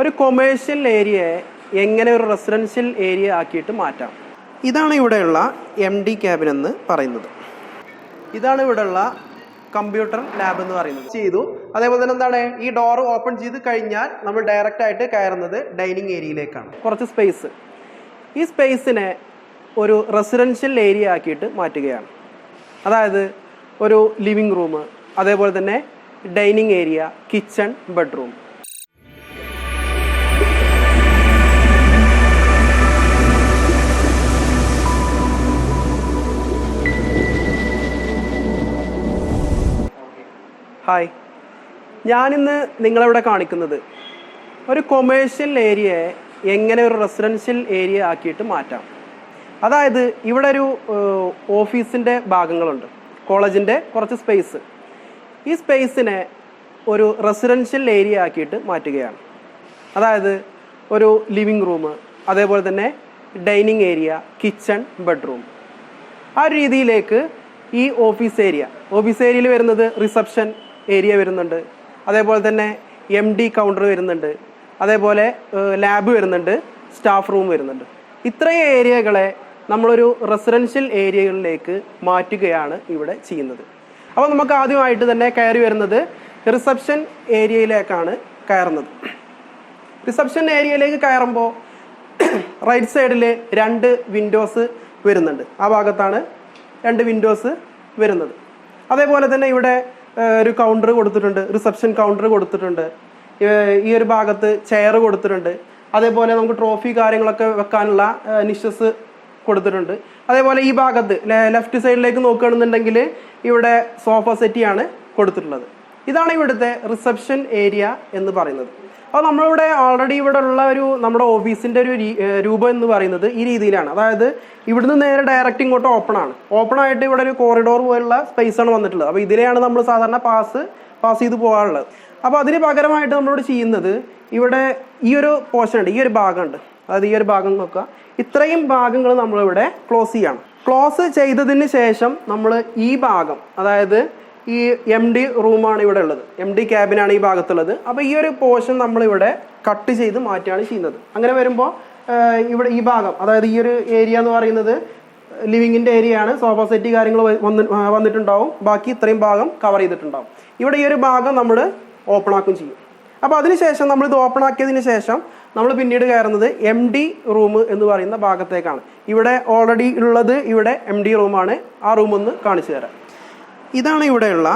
ഒരു കൊമേഴ്ഷ്യൽ ഏരിയയെ എങ്ങനെ ഒരു റെസിഡൻഷ്യൽ ഏരിയ ആക്കിയിട്ട് മാറ്റാം. ഇതാണ് ഇവിടെയുള്ള MD ക്യാബിൻ എന്ന് പറയുന്നത്. ഇതാണ് ഇവിടെയുള്ള കമ്പ്യൂട്ടർ ലാബ് എന്ന് പറയുന്നത്. ചെയ്തു. അതേപോലെ തന്നെ എന്താണ്, ഈ ഡോർ ഓപ്പൺ ചെയ്ത് കഴിഞ്ഞാൽ നമ്മൾ ഡയറക്റ്റ് ആയിട്ട് കയറുന്നത് ഡൈനിങ് ഏരിയയിലേക്കാണ്. കുറച്ച് സ്പേസ്, ഈ സ്പേസിനെ ഒരു റെസിഡൻഷ്യൽ ഏരിയ ആക്കിയിട്ട് മാറ്റുകയാണ്. അതായത് ഒരു ലിവിങ് റൂം, അതേപോലെ തന്നെ dining area, kitchen, bedroom. Hi, ഞാനിന്ന് നിങ്ങളിവിടെ കാണിക്കുന്നത് ഒരു കൊമേഴ്ഷ്യൽ ഏരിയയെ എങ്ങനെ ഒരു റെസിഡൻഷ്യൽ ഏരിയ ആക്കിയിട്ട് മാറ്റാം. അതായത് ഇവിടെ ഒരു ഓഫീസിൻ്റെ ഭാഗങ്ങളുണ്ട്, കോളേജിൻ്റെ കുറച്ച് സ്പേസ്. ഈ സ്പേസിനെ ഒരു റെസിഡൻഷ്യൽ ഏരിയ ആക്കിയിട്ട് മാറ്റുകയാണ്. അതായത് ഒരു ലിവിങ് റൂം, അതേപോലെ തന്നെ ഡൈനിങ് ഏരിയ, കിച്ചൺ, ബെഡ്റൂം. ആ രീതിയിലേക്ക് ഈ ഓഫീസ് ഏരിയയിൽ വരുന്നത് റിസപ്ഷൻ ഏരിയ വരുന്നുണ്ട്, അതേപോലെ തന്നെ MD കൗണ്ടർ വരുന്നുണ്ട്, അതേപോലെ ലാബ് വരുന്നുണ്ട്, സ്റ്റാഫ് റൂം വരുന്നുണ്ട്. ഇത്രയും ഏരിയകളെ നമ്മളൊരു റെസിഡൻഷ്യൽ ഏരിയകളിലേക്ക് മാറ്റുകയാണ് ഇവിടെ ചെയ്യുന്നത്. അപ്പോൾ നമുക്ക് ആദ്യമായിട്ട് തന്നെ കയറി വരുന്നത് റിസപ്ഷൻ ഏരിയയിലേക്കാണ് കയറുന്നത്. റിസപ്ഷൻ ഏരിയയിലേക്ക് കയറുമ്പോൾ റൈറ്റ് സൈഡിൽ 2 വിൻഡോസ് വരുന്നുണ്ട്. ആ ഭാഗത്താണ് 2 വിൻഡോസ് വരുന്നത്. അതേപോലെ തന്നെ ഇവിടെ ഒരു കൗണ്ടർ കൊടുത്തിട്ടുണ്ട്, റിസപ്ഷൻ കൗണ്ടർ കൊടുത്തിട്ടുണ്ട്. ഈ ഒരു ഭാഗത്ത് ചെയർ കൊടുത്തിട്ടുണ്ട്. അതേപോലെ നമുക്ക് ട്രോഫി കാര്യങ്ങളൊക്കെ വെക്കാനുള്ള നിഷസ് കൊടുത്തിട്ടുണ്ട്. അതേപോലെ ഈ ഭാഗത്ത് ലെഫ്റ്റ് സൈഡിലേക്ക് നോക്കുകയാണെന്നുണ്ടെങ്കിൽ ഇവിടെ സോഫ സെറ്റിയാണ് കൊടുത്തിട്ടുള്ളത്. ഇതാണ് ഇവിടുത്തെ റിസപ്ഷൻ ഏരിയ എന്ന് പറയുന്നത്. അപ്പോൾ നമ്മളിവിടെ ഓൾറെഡി ഇവിടെ ഉള്ള നമ്മുടെ ഓഫീസിൻ്റെ ഒരു രൂപം എന്ന് പറയുന്നത് ഈ രീതിയിലാണ്. അതായത് ഇവിടുന്ന് നേരെ ഡയറക്റ്റ് ഇങ്ങോട്ട് ഓപ്പൺ ആയിട്ട് ഇവിടെ ഒരു കോറിഡോർ പോലുള്ള സ്പേസ് ആണ് വന്നിട്ടുള്ളത്. അപ്പോൾ ഇതിലെയാണ് നമ്മൾ സാധാരണ പാസ് ചെയ്ത് പോകാറുള്ളത്. അപ്പോൾ അതിന് പകരമായിട്ട് നമ്മളിവിടെ ചെയ്യുന്നത് ഇവിടെ ഈ ഒരു പോർഷൻ ഉണ്ട്, ഈ ഒരു ഭാഗമുണ്ട്. അതായത് ഈ ഒരു ഭാഗം നോക്കുക, ഇത്രയും ഭാഗങ്ങൾ നമ്മളിവിടെ ക്ലോസ് ചെയ്യണം. ക്ലോസ് ചെയ്തതിന് ശേഷം നമ്മൾ ഈ ഭാഗം, അതായത് ഈ MD റൂമാണ് ഇവിടെ ഉള്ളത്, MD ക്യാബിനാണ് ഈ ഭാഗത്തുള്ളത്. അപ്പോൾ ഈ ഒരു പോർഷൻ നമ്മളിവിടെ കട്ട് ചെയ്ത് മാറ്റുകയാണ് ചെയ്യുന്നത്. അങ്ങനെ വരുമ്പോൾ ഇവിടെ ഈ ഭാഗം, അതായത് ഈ ഒരു ഏരിയ എന്ന് പറയുന്നത് ലിവിങ്ങിൻ്റെ ഏരിയയാണ്. സോഫ സെറ്റ് കാര്യങ്ങൾ വന്നിട്ടുണ്ടാവും. ബാക്കി ഇത്രയും ഭാഗം കവർ ചെയ്തിട്ടുണ്ടാവും. ഇവിടെ ഈ ഒരു ഭാഗം നമ്മൾ ഓപ്പൺ ആക്കും ചെയ്യും. അപ്പോൾ അതിനുശേഷം നമ്മളിത് ഓപ്പൺ ആക്കിയതിന് ശേഷം നമ്മൾ പിന്നീട് കയറുന്നത് MD റൂം എന്ന് പറയുന്ന ഭാഗത്തേക്കാണ്. ഇവിടെ ഓൾറെഡി ഉള്ളത് ഇവിടെ MD റൂമാണ്. ആ റൂം ഒന്ന് കാണിച്ചു തരാം. ഇതാണ് ഇവിടെയുള്ള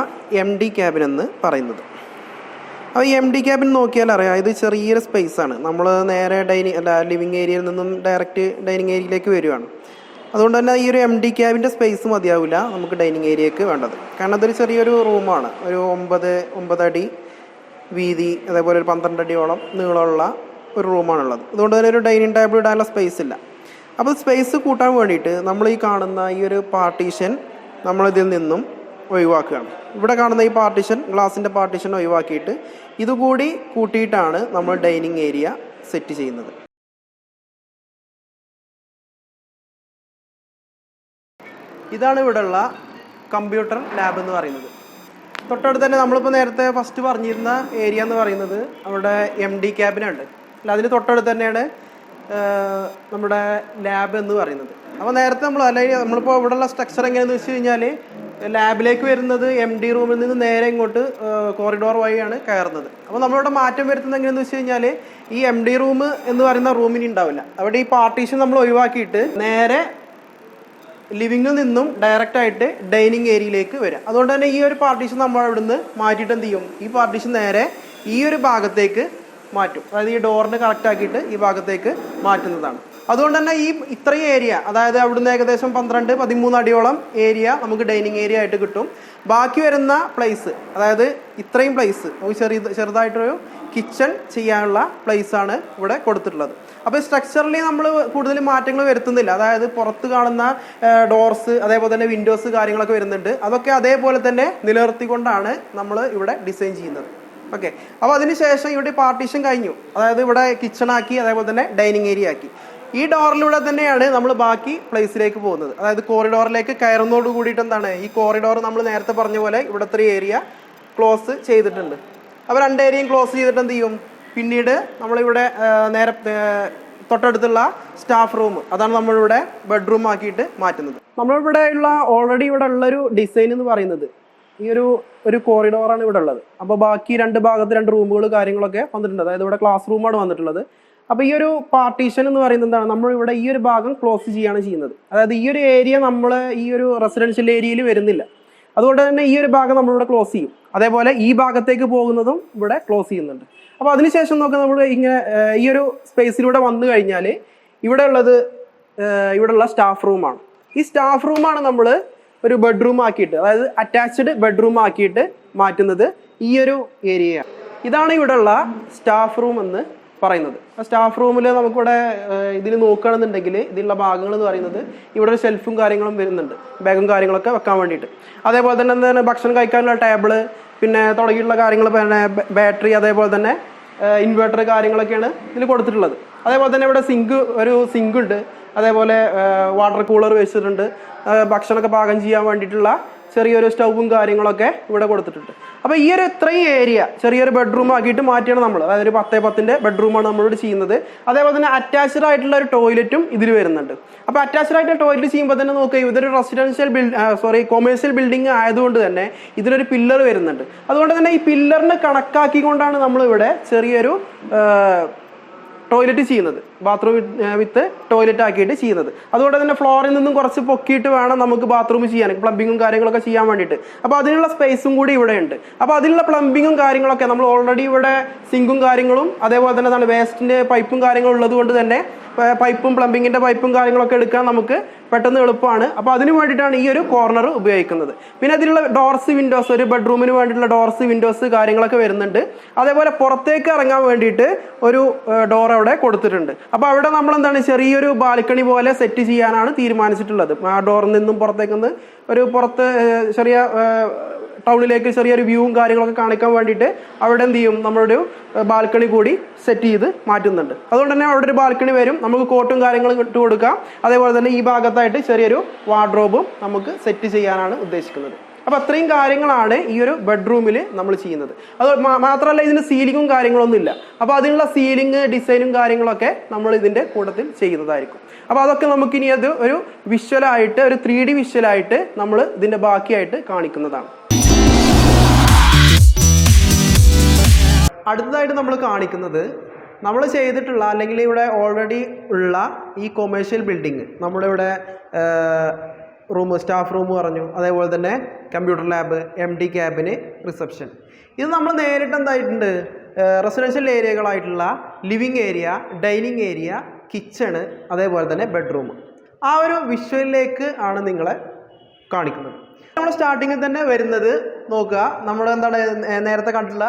MD ക്യാബിൻ എന്ന് പറയുന്നത്. അപ്പോൾ ഈ MD ക്യാബിൻ നോക്കിയാൽ അറിയാം, ഇത് ചെറിയൊരു സ്പേസാണ്. നമ്മൾ നേരെ ലിവിങ് ഏരിയയിൽ നിന്നും ഡയറക്റ്റ് ഡൈനിങ് ഏരിയയിലേക്ക് വരുവാണ്. അതുകൊണ്ട് തന്നെ ഈ ഒരു MD ക്യാബിൻ്റെ സ്പേസ് മതിയാവില്ല നമുക്ക് ഡൈനിങ് ഏരിയക്ക് വേണ്ടത്. കാരണം അതൊരു ചെറിയൊരു റൂമാണ്. ഒരു 9 അടി വീതി, അതേപോലെ ഒരു 12 അടിയോളം നീളമുള്ള ഒരു റൂമാണുള്ളത്. അതുകൊണ്ട് തന്നെ ഒരു ഡൈനിങ് ടേബിൾ ഇടാനുള്ള സ്പേസ് ഇല്ല. അപ്പോൾ സ്പേസ് കൂട്ടാൻ വേണ്ടിയിട്ട് നമ്മൾ ഈ കാണുന്ന ഈ ഒരു പാർട്ടീഷൻ നമ്മളിതിൽ നിന്നും ഒഴിവാക്കുകയാണ്. ഇവിടെ കാണുന്ന ഈ പാർട്ടീഷൻ, ഗ്ലാസിൻ്റെ പാർട്ടീഷൻ ഒഴിവാക്കിയിട്ട് ഇതുകൂടി കൂട്ടിയിട്ടാണ് നമ്മൾ ഡൈനിങ് ഏരിയ സെറ്റ് ചെയ്യുന്നത്. ഇതാണ് ഇവിടെയുള്ള കമ്പ്യൂട്ടർ ലാബ് എന്ന് പറയുന്നത്. തൊട്ടടുത്ത് തന്നെ നമ്മളിപ്പോൾ നേരത്തെ ഫസ്റ്റ് പറഞ്ഞിരുന്ന ഏരിയ എന്ന് പറയുന്നത് അവിടെ MD ക്യാബിനുണ്ട്. അല്ല, അതിന് തൊട്ടടുത്ത് തന്നെയാണ് നമ്മുടെ ലാബ് എന്ന് പറയുന്നത്. അപ്പോൾ നേരത്തെ നമ്മളിപ്പോൾ ഇവിടെയുള്ള സ്ട്രക്ചർ എങ്ങനെയാണെന്ന് വെച്ച് കഴിഞ്ഞാൽ ലാബിലേക്ക് വരുന്നത് MD റൂമിൽ നിന്ന് നേരെ ഇങ്ങോട്ട് കോറിഡോർ വഴിയാണ് കയറുന്നത്. അപ്പോൾ നമ്മളിവിടെ മാറ്റം വരുത്തുന്നത് എങ്ങനെയാണെന്ന് വെച്ച് കഴിഞ്ഞാൽ ഈ MD റൂം എന്ന് പറയുന്ന റൂമിന് ഉണ്ടാവില്ല. അവിടെ ഈ പാർട്ടീഷൻ നമ്മൾ ഒഴിവാക്കിയിട്ട് നേരെ ലിവിങ്ങിൽ നിന്നും ഡയറക്റ്റ് ആയിട്ട് ഡൈനിങ് ഏരിയയിലേക്ക് വരാം. അതുകൊണ്ട് തന്നെ ഈ ഒരു പാർട്ടീഷൻ നമ്മൾ ഇവിടുന്ന് മാറ്റിയിട്ട് എന്ത് ചെയ്യും, ഈ പാർട്ടീഷൻ നേരെ ഈ ഒരു ഭാഗത്തേക്ക് മാറ്റും. അതായത് ഈ ഡോറിന് കറക്റ്റ് ആക്കിയിട്ട് ഈ ഭാഗത്തേക്ക് മാറ്റുന്നതാണ്. അതുകൊണ്ട് തന്നെ ഈ ഇത്രയും ഏരിയ, അതായത് അവിടുന്ന് ഏകദേശം 12-13 അടിയോളം ഏരിയ നമുക്ക് ഡൈനിങ് ഏരിയ ആയിട്ട് കിട്ടും. ബാക്കി വരുന്ന പ്ലേസ്, അതായത് ഇത്രയും പ്ലേസ് ചെറുതായിട്ടൊരു കിച്ചൺ ചെയ്യാനുള്ള പ്ലേസാണ് ഇവിടെ കൊടുത്തിട്ടുള്ളത്. അപ്പോൾ സ്ട്രക്ചറിൽ നമ്മൾ കൂടുതൽ മാറ്റങ്ങൾ വരുത്തുന്നില്ല. അതായത് പുറത്ത് കാണുന്ന ഡോർസ്, അതേപോലെ തന്നെ വിൻഡോസ് കാര്യങ്ങളൊക്കെ വരുന്നുണ്ട്. അതൊക്കെ അതേപോലെ തന്നെ നിലനിർത്തിക്കൊണ്ടാണ് നമ്മൾ ഇവിടെ ഡിസൈൻ ചെയ്യുന്നത്. ഓക്കെ, അപ്പോൾ അതിനുശേഷം ഇവിടെ പാർട്ടീഷൻ കഴിഞ്ഞു. അതായത് ഇവിടെ കിച്ചൺ ആക്കി, അതേപോലെ തന്നെ ഡൈനിങ് ഏരിയ ആക്കി. ഈ ഡോറിലൂടെ തന്നെയാണ് നമ്മൾ ബാക്കി പ്ലേസിലേക്ക് പോകുന്നത്. അതായത് കോറിഡോറിലേക്ക് കയറുന്നതോട് കൂടിയിട്ട് എന്താണ്, ഈ കോറിഡോർ നമ്മൾ നേരത്തെ പറഞ്ഞ പോലെ ഇവിടുത്തെ ഏരിയ ക്ലോസ് ചെയ്തിട്ടുണ്ട്. അപ്പോൾ 2 ഏരിയയും ക്ലോസ് ചെയ്തിട്ട് എന്ത് ചെയ്യും, പിന്നീട് നമ്മളിവിടെ നേരെ തൊട്ടടുത്തുള്ള സ്റ്റാഫ് റൂം, അതാണ് നമ്മളിവിടെ ബെഡ്റൂം ആക്കിയിട്ട് മാറ്റുന്നത്. നമ്മളിവിടെ ഉള്ള ഓൾറെഡി ഇവിടെ ഉള്ളൊരു ഡിസൈൻ എന്ന് പറയുന്നത് ഈ ഒരു കോറിഡോറാണ് ഇവിടെ ഉള്ളത്. അപ്പോൾ ബാക്കി രണ്ട് ഭാഗത്ത് 2 റൂമുകൾ കാര്യങ്ങളൊക്കെ വന്നിട്ടുണ്ട്. അതായത് ഇവിടെ ക്ലാസ് റൂമാണ് വന്നിട്ടുള്ളത്. അപ്പോൾ ഈ ഒരു പാർട്ടീഷൻ എന്ന് പറയുന്നത് എന്താണ്, നമ്മളിവിടെ ഈ ഒരു ഭാഗം ക്ലോസ് ചെയ്യാണ് ചെയ്യുന്നത്. അതായത് ഈ ഒരു ഏരിയ നമ്മൾ ഈ ഒരു റെസിഡൻഷ്യൽ ഏരിയയിൽ വരുന്നില്ല. അതുകൊണ്ട് തന്നെ ഈ ഒരു ഭാഗം നമ്മളിവിടെ ക്ലോസ് ചെയ്യും. അതേപോലെ ഈ ഭാഗത്തേക്ക് പോകുന്നതും ഇവിടെ ക്ലോസ് ചെയ്യുന്നുണ്ട്. അപ്പോൾ അതിനുശേഷം നോക്കാം, നമ്മൾ ഇങ്ങനെ ഈ ഒരു സ്പേസിലൂടെ വന്നു കഴിഞ്ഞാൽ ഇവിടെയുള്ള സ്റ്റാഫ് റൂമാണ്. ഈ സ്റ്റാഫ് റൂമാണ് നമ്മൾ ഒരു ബെഡ്റൂം ആക്കിയിട്ട്, അതായത് അറ്റാച്ച്ഡ് ബെഡ്റൂം ആക്കിയിട്ട് മാറ്റുന്നത് ഈ ഒരു ഏരിയ. ഇതാണ് ഇവിടെയുള്ള സ്റ്റാഫ് റൂം എന്ന് പറയുന്നത്. ആ സ്റ്റാഫ് റൂമിൽ നമുക്കിവിടെ ഇതിൽ നോക്കുകയാണെന്നുണ്ടെങ്കിൽ ഇതിലുള്ള ഭാഗങ്ങൾ എന്ന് പറയുന്നത് ഇവിടെ ഒരു ഷെൽഫും കാര്യങ്ങളും വരുന്നുണ്ട്, ബാഗും കാര്യങ്ങളൊക്കെ വെക്കാൻ വേണ്ടിയിട്ട്. അതേപോലെ തന്നെ എന്താണ് ഭക്ഷണം കഴിക്കാനുള്ള ടേബിള്, പിന്നെ തുടങ്ങിയിട്ടുള്ള കാര്യങ്ങൾ, പിന്നെ ബാറ്ററി, അതേപോലെ തന്നെ ഇൻവെർട്ടർ കാര്യങ്ങളൊക്കെയാണ് ഇതിൽ കൊടുത്തിട്ടുള്ളത്. അതേപോലെ തന്നെ ഇവിടെ ഒരു സിങ്ക് ഉണ്ട്. അതേപോലെ വാട്ടർ കൂളർ വെച്ചിട്ടുണ്ട്. ഭക്ഷണമൊക്കെ പാകം ചെയ്യാൻ വേണ്ടിയിട്ടുള്ള ചെറിയൊരു സ്റ്റൗവും കാര്യങ്ങളൊക്കെ ഇവിടെ കൊടുത്തിട്ടുണ്ട്. അപ്പോൾ ഈ ഒരു ഇത്രയും ഏരിയ ചെറിയൊരു ബെഡ്റൂം ആക്കിയിട്ട് മാറ്റിയാണ് നമ്മൾ, അതായത് ഒരു 10x10 ബെഡ്റൂമാണ് നമ്മളിവിടെ ചെയ്യുന്നത്. അതേപോലെ തന്നെ അറ്റാച്ച്ഡ് ആയിട്ടുള്ള ഒരു ടോയ്ലറ്റും ഇതിൽ വരുന്നുണ്ട്. അപ്പോൾ അറ്റാച്ച്ഡ് ആയിട്ടുള്ള ടോയ്ലറ്റ് ചെയ്യുമ്പോൾ തന്നെ നോക്കുക, ഇതൊരു കൊമേഴ്ഷ്യൽ ബിൽഡിംഗ് ആയതുകൊണ്ട് തന്നെ ഇതിലൊരു പില്ലർ വരുന്നുണ്ട്. അതുകൊണ്ട് തന്നെ ഈ പില്ലറിന് കണക്കാക്കിക്കൊണ്ടാണ് നമ്മളിവിടെ ചെറിയൊരു ടോയ്ലറ്റ് ചെയ്യുന്നത്, ബാത്റൂം വിത്ത് ടോയ്ലറ്റ് ആക്കിയിട്ട് ചെയ്യുന്നത്. അതുകൊണ്ട് തന്നെ ഫ്ലോറിൽ നിന്നും കുറച്ച് പൊക്കിയിട്ട് വേണം നമുക്ക് ബാത്റൂം ചെയ്യാൻ, പ്ലംബിങ്ങും കാര്യങ്ങളൊക്കെ ചെയ്യാൻ വേണ്ടിയിട്ട്. അപ്പോൾ അതിനുള്ള സ്പേസും കൂടി ഇവിടെ ഉണ്ട്. അപ്പോൾ അതിനുള്ള പ്ലംബിങ്ങും കാര്യങ്ങളൊക്കെ നമ്മൾ ഓൾറെഡി ഇവിടെ സിങ്കും കാര്യങ്ങളും, അതേപോലെ തന്നെ എന്താണ് വേസ്റ്റിൻ്റെ പൈപ്പും കാര്യങ്ങളും ഉള്ളത് കൊണ്ട് തന്നെ പൈപ്പും പ്ലംബിങ്ങിൻ്റെ പൈപ്പും കാര്യങ്ങളൊക്കെ എടുക്കാൻ നമുക്ക് പെട്ടെന്ന് എളുപ്പമാണ്. അപ്പോൾ അതിന് വേണ്ടിയിട്ടാണ് ഈ ഒരു കോർണർ ഉപയോഗിക്കുന്നത്. പിന്നെ അതിലുള്ള ഡോർസ്, വിൻഡോസ്, ഒരു ബെഡ്റൂമിന് വേണ്ടിയിട്ടുള്ള ഡോർസ്, വിൻഡോസ് കാര്യങ്ങളൊക്കെ വരുന്നുണ്ട്. അതേപോലെ പുറത്തേക്ക് ഇറങ്ങാൻ വേണ്ടിയിട്ട് ഒരു ഡോർ അവിടെ കൊടുത്തിട്ടുണ്ട്. അപ്പോൾ അവിടെ നമ്മൾ എന്താണ് ചെറിയൊരു ബാൽക്കണി പോലെ സെറ്റ് ചെയ്യാനാണ് തീരുമാനിച്ചിട്ടുള്ളത്. ആ ഡോറിൽ നിന്നും പുറത്തേക്കൊന്ന് പുറത്ത് ചെറിയ ടൗണിലേക്ക് ചെറിയൊരു വ്യൂവും കാര്യങ്ങളൊക്കെ കാണിക്കാൻ വേണ്ടിയിട്ട് അവിടെ എന്ത് ചെയ്യും, നമ്മളൊരു ബാൽക്കണി കൂടി സെറ്റ് ചെയ്ത് മാറ്റുന്നുണ്ട്. അതുകൊണ്ട് തന്നെ അവിടെ ഒരു ബാൽക്കണി വരും, നമുക്ക് കോട്ടും കാര്യങ്ങളും ഇട്ട് കൊടുക്കാം. അതേപോലെ തന്നെ ഈ ഭാഗത്തായിട്ട് ചെറിയൊരു വാർഡ്രോബും നമുക്ക് സെറ്റ് ചെയ്യാനാണ് ഉദ്ദേശിക്കുന്നത്. അപ്പോൾ അത്രയും കാര്യങ്ങളാണ് ഈ ഒരു ബെഡ്റൂമിൽ നമ്മൾ ചെയ്യുന്നത്. അത് മാത്രമല്ല ഇതിന് സീലിങ്ങും കാര്യങ്ങളൊന്നും ഇല്ല. അപ്പോൾ അതിനുള്ള സീലിംഗ് ഡിസൈനും കാര്യങ്ങളൊക്കെ നമ്മൾ ഇതിൻ്റെ കൂട്ടത്തിൽ ചെയ്യുന്നതായിരിക്കും. അപ്പോൾ അതൊക്കെ നമുക്കിനി അത് ഒരു വിഷ്വലായിട്ട്, ഒരു 3D വിഷ്വലായിട്ട് നമ്മൾ ഇതിൻ്റെ ബാക്കിയായിട്ട് കാണിക്കുന്നതാണ്. അടുത്തതായിട്ട് നമ്മൾ കാണിക്കുന്നത് നമ്മൾ ചെയ്തിട്ടുള്ള, അല്ലെങ്കിൽ ഇവിടെ ഓൾറെഡി ഉള്ള ഈ കൊമേഴ്ഷ്യൽ ബിൽഡിങ്, നമ്മുടെ ഇവിടെ റൂം, സ്റ്റാഫ് റൂം പറഞ്ഞു, അതേപോലെ തന്നെ computer lab, MD cabin, reception, ഇത് നമ്മൾ നേരിട്ട് എന്തായിട്ടുണ്ട് റെസിഡൻഷ്യൽ ഏരിയകളായിട്ടുള്ള living area, dining area, kitchen, അതേപോലെ തന്നെ ബെഡ്റൂം, ആ ഒരു വിഷ്വലിലേക്ക് ആണ് നിങ്ങളെ കാണിക്കുന്നത്. നമ്മൾ സ്റ്റാർട്ടിങ്ങിൽ തന്നെ വരുന്നത് നോക്കുക, നമ്മൾ എന്താണ് നേരത്തെ കണ്ടിട്ടുള്ള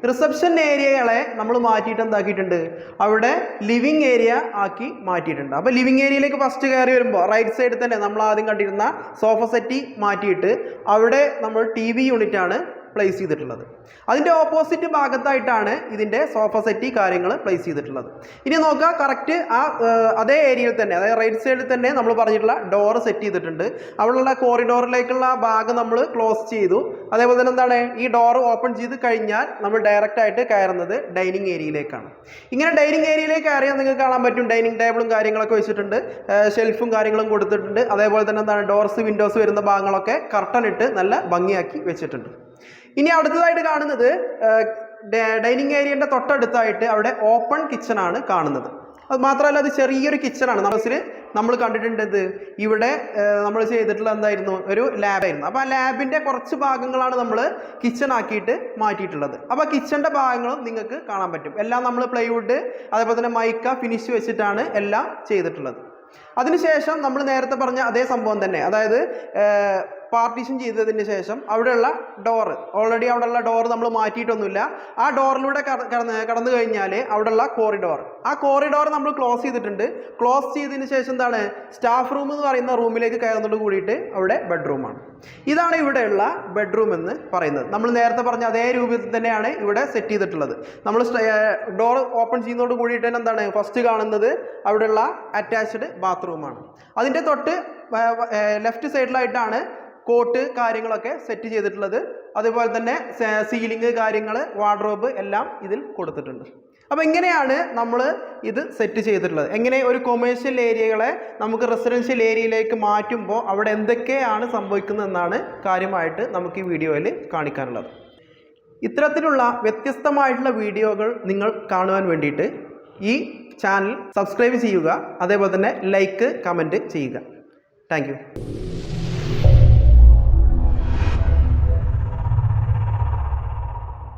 റിസപ്ഷൻ ഏരിയകളെ നമ്മൾ മാറ്റിയിട്ട് എന്താക്കിയിട്ടുണ്ട്, അവിടെ ലിവിങ് ഏരിയ ആക്കി മാറ്റിയിട്ടുണ്ട്. അപ്പോൾ ലിവിങ് ഏരിയയിലേക്ക് ഫസ്റ്റ് കയറി വരുമ്പോൾ റൈറ്റ് സൈഡിൽ തന്നെ നമ്മൾ ആദ്യം കണ്ടിരുന്ന സോഫ സെറ്റി മാറ്റിയിട്ട് അവിടെ നമ്മൾ TV യൂണിറ്റാണ് പ്ലേസ് ചെയ്തിട്ടുള്ളത്. അതിൻ്റെ ഓപ്പോസിറ്റ് ഭാഗത്തായിട്ടാണ് ഇതിൻ്റെ സോഫ സെറ്റി കാര്യങ്ങൾ പ്ലേസ് ചെയ്തിട്ടുള്ളത്. ഇനി നോക്കുക, കറക്റ്റ് അതേ ഏരിയയിൽ തന്നെ, അതായത് റൈറ്റ് സൈഡിൽ തന്നെ നമ്മൾ പറഞ്ഞിട്ടുള്ള ഡോർ സെറ്റ് ചെയ്തിട്ടുണ്ട്. അവിടെയുള്ള കോറിഡോറിലേക്കുള്ള ഭാഗം നമ്മൾ ക്ലോസ് ചെയ്തു. അതേപോലെ തന്നെ എന്താണ്, ഈ ഡോർ ഓപ്പൺ ചെയ്ത് കഴിഞ്ഞാൽ നമ്മൾ ഡയറക്റ്റ് ആയിട്ട് കയറുന്നത് ഡൈനിങ് ഏരിയയിലേക്കാണ്. ഇങ്ങനെ ഡൈനിങ് ഏരിയയിലേക്ക് കയറിയാൽ നിങ്ങൾക്ക് കാണാൻ പറ്റും, ഡൈനിങ് ടേബിളും കാര്യങ്ങളൊക്കെ വെച്ചിട്ടുണ്ട്, ഷെൽഫും കാര്യങ്ങളും കൊടുത്തിട്ടുണ്ട്. അതേപോലെ തന്നെ എന്താണ് ഡോർസ്, വിൻഡോസ് വരുന്ന ഭാഗങ്ങളൊക്കെ കർട്ടൻ ഇട്ട് നല്ല ഭംഗിയാക്കി വെച്ചിട്ടുണ്ട്. ഇനി അടുത്തതായിട്ട് കാണുന്നത് ഡൈനിങ് ഏരിയൻ്റെ തൊട്ടടുത്തായിട്ട് അവിടെ ഓപ്പൺ കിച്ചണാണ് കാണുന്നത്. അത് മാത്രമല്ല അത് ചെറിയൊരു കിച്ചണാണ്. നമ്മൾ കണ്ടിട്ടുണ്ട് ഇവിടെ നമ്മൾ ചെയ്തിട്ടുള്ള എന്തായിരുന്നു, ഒരു ലാബായിരുന്നു. അപ്പോൾ ആ ലാബിൻ്റെ കുറച്ച് ഭാഗങ്ങളാണ് നമ്മൾ കിച്ചൺ ആക്കിയിട്ട് മാറ്റിയിട്ടുള്ളത്. അപ്പോൾ കിച്ചണിൻ്റെ ഭാഗങ്ങളും നിങ്ങൾക്ക് കാണാൻ പറ്റും. എല്ലാം നമ്മൾ പ്ലൈവുഡ്, അതേപോലെ തന്നെ മൈക്ക ഫിനിഷ് വെച്ചിട്ടാണ് എല്ലാം ചെയ്തിട്ടുള്ളത്. അതിനുശേഷം നമ്മൾ നേരത്തെ പറഞ്ഞ അതേ സംഭവം തന്നെ, അതായത് പാർട്ടീഷൻ ചെയ്തതിന് ശേഷം അവിടെയുള്ള ഡോറ്, ഓൾറെഡി അവിടെയുള്ള ഡോർ നമ്മൾ മാറ്റിയിട്ടൊന്നുമില്ല. ആ ഡോറിലൂടെ കടന്നു കഴിഞ്ഞാൽ അവിടെയുള്ള ആ കോറിഡോർ നമ്മൾ ക്ലോസ് ചെയ്തിട്ടുണ്ട്. ക്ലോസ് ചെയ്തതിന് ശേഷം എന്താണ്, സ്റ്റാഫ് റൂം എന്ന് പറയുന്ന റൂമിലേക്ക് കയറുന്നതോട് കൂടിയിട്ട് അവിടെ ബെഡ്റൂമാണ്. ഇതാണ് ഇവിടെയുള്ള ബെഡ്റൂം എന്ന് പറയുന്നത്. നമ്മൾ നേരത്തെ പറഞ്ഞ അതേ രൂപത്തിൽ തന്നെയാണ് ഇവിടെ സെറ്റ് ചെയ്തിട്ടുള്ളത്. നമ്മൾ ഡോർ ഓപ്പൺ ചെയ്യുന്നതോട് കൂടിയിട്ട് തന്നെ എന്താണ് ഫസ്റ്റ് കാണുന്നത് അവിടെയുള്ള അറ്റാച്ച്ഡ് ബാത്റൂമാണ്. അതിൻ്റെ തൊട്ട് ലെഫ്റ്റ് സൈഡിലായിട്ടാണ് കോട്ട് കാര്യങ്ങളൊക്കെ സെറ്റ് ചെയ്തിട്ടുള്ളത്. അതുപോലെ തന്നെ സീലിംഗ് കാര്യങ്ങൾ, വാർഡ്രോബ് എല്ലാം ഇതിൽ കൊടുത്തിട്ടുണ്ട്. അപ്പോൾ ഇങ്ങനെയാണ് നമ്മൾ ഇത് സെറ്റ് ചെയ്തിട്ടുള്ളത്. എങ്ങനെ ഒരു കൊമേഴ്ഷ്യൽ ഏരിയകളെ നമുക്ക് റെസിഡൻഷ്യൽ ഏരിയയിലേക്ക് മാറ്റുമ്പോൾ അവിടെ എന്തൊക്കെയാണ് സംഭവിക്കുന്നതെന്നാണ് കാര്യമായിട്ട് നമുക്ക് ഈ വീഡിയോയിൽ കാണിക്കാനുള്ളത്. ഇത്തരത്തിലുള്ള വ്യത്യസ്തമായിട്ടുള്ള വീഡിയോകൾ നിങ്ങൾ കാണുവാൻ വേണ്ടിയിട്ട് ഈ ചാനൽ സബ്സ്ക്രൈബ് ചെയ്യുക, അതേപോലെ തന്നെ ലൈക്ക്, കമൻറ്റ് ചെയ്യുക. Thank you.